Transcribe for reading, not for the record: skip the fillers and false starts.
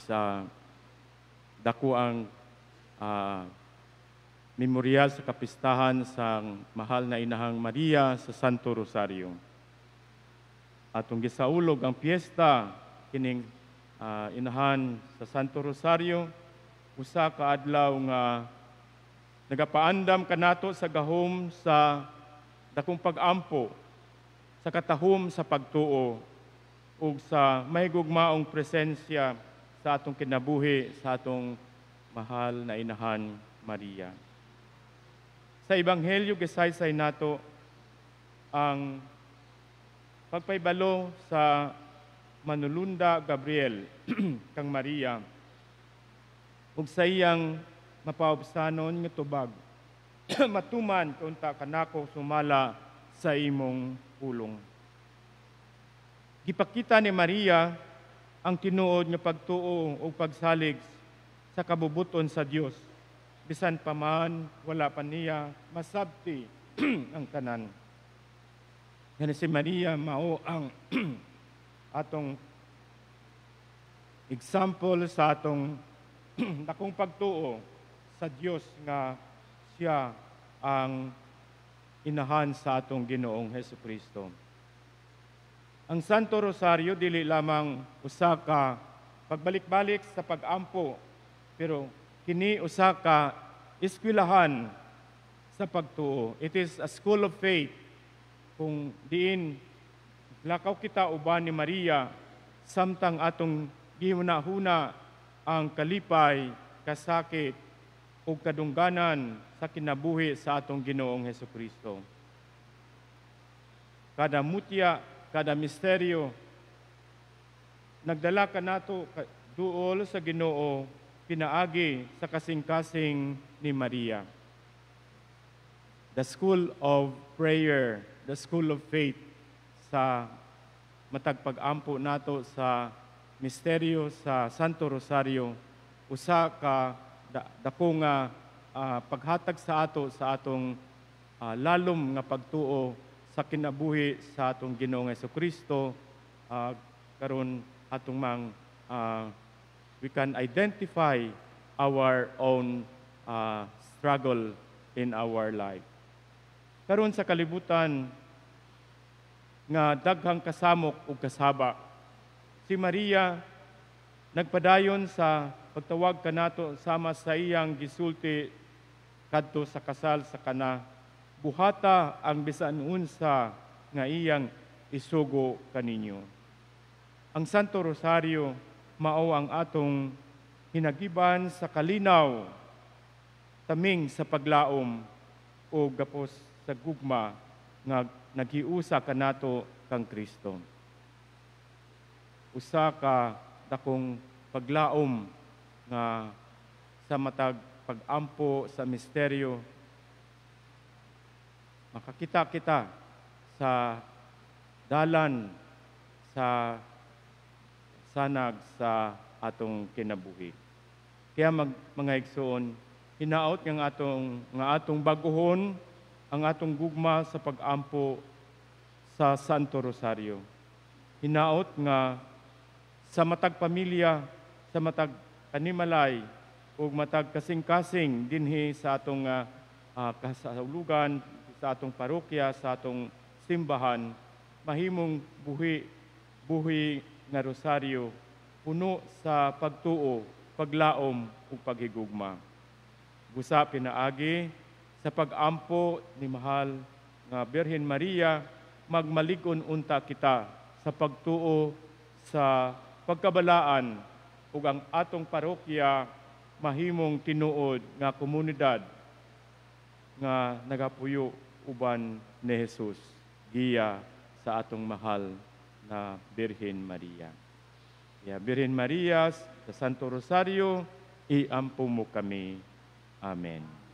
sa dako ang memoryal sa kapistahan sa mahal na Inahang Maria sa Santo Rosario. Atong gisaulog ang piyesta kining inahan sa Santo Rosario, usa ka adlaw nga nagapaandam kanato sa gahom sa dakong pag-ampo, sa katahom sa pagtuo, ug sa mahigugmaong presensya sa atong kinabuhi sa atong mahal na Inahan Maria. Sa Ebanghelyo gisaysay nato ang pagpaybalo sa manulunda Gabriel kang Maria ug sa iyang mapaubsanon nga tubag matuman kunta kanako sumala sa imong pulong. Gipakita ni Maria ang tinuod nga pagtuo o pagsalig sa kabubuton sa Dios bisan pa man wala pa niya masabti ang tanan. Yan si Maria mao ang atong example sa atong dakong pagtuo sa Dios nga siya ang inahan sa atong Ginoong Hesukristo. Ang Santo Rosario dili lamang usa ka pagbalik-balik sa pag-ampo, pero kini usa ka eskwelahan sa pagtuo. It is a school of faith kung diin lakaw kita uban ni Maria samtang atong gihuna-huna ang kalipay, kasakit ug kadungganan sa kinabuhi sa atong Ginoong Hesukristo. Kada mutya, kada misteryo, nagdala ka nato duol sa Ginoo pinaagi sa kasing-kasing ni Maria. The school of prayer, the school of faith sa matag pag-ampo nato sa misteryo sa Santo Rosario, usa ka dako nga paghatag sa ato sa atong lalom nga pagtuo sa kinabuhi sa atong Ginoong Hesukristo. Karon atong we can identify our own struggle in our life. Karon sa kalibutan nga daghang kasamok ug kasaba, si Maria nagpadayon sa pagtawag kanato sama sa iyang gisulti kadto sa kasal sa kana, buhata ang bisan unsa nga iyang isugo kaninyo. Ang Santo Rosario mao ang atong hinagiban sa kalinaw, taming sa paglaom o gapos sa gugma nga naghiusa kanato kang Kristo. Usa ka dakong paglaom nga sa matag pag-ampo sa misteryo, makakita kita sa dalan sa sanag sa atong kinabuhi. Kaya mga igsoon, hinaot nga atong baguhon ang atong gugma sa pag-ampo sa Santo Rosario. Hinaot nga sa matag pamilya, sa matag kanimalay, ug matag kasing-kasing dinhi sa atong kasahulugan, sa atong parokya, sa atong simbahan, mahimong buhi nga rosaryo puno sa pagtuo, paglaom ug paghigugma. Busa pinaagi sa pag-ampo ni mahal nga Birhen Maria, magmalig-on unta kita sa pagtuo sa pagkabalaan ug ang atong parokya mahimong tinuod nga komunidad nga nagapuyo uban ni Jesus, giya sa atong mahal na Birhen Maria. Ya Birhen Maria sa Santo Rosario, iampo mo kami. Amen.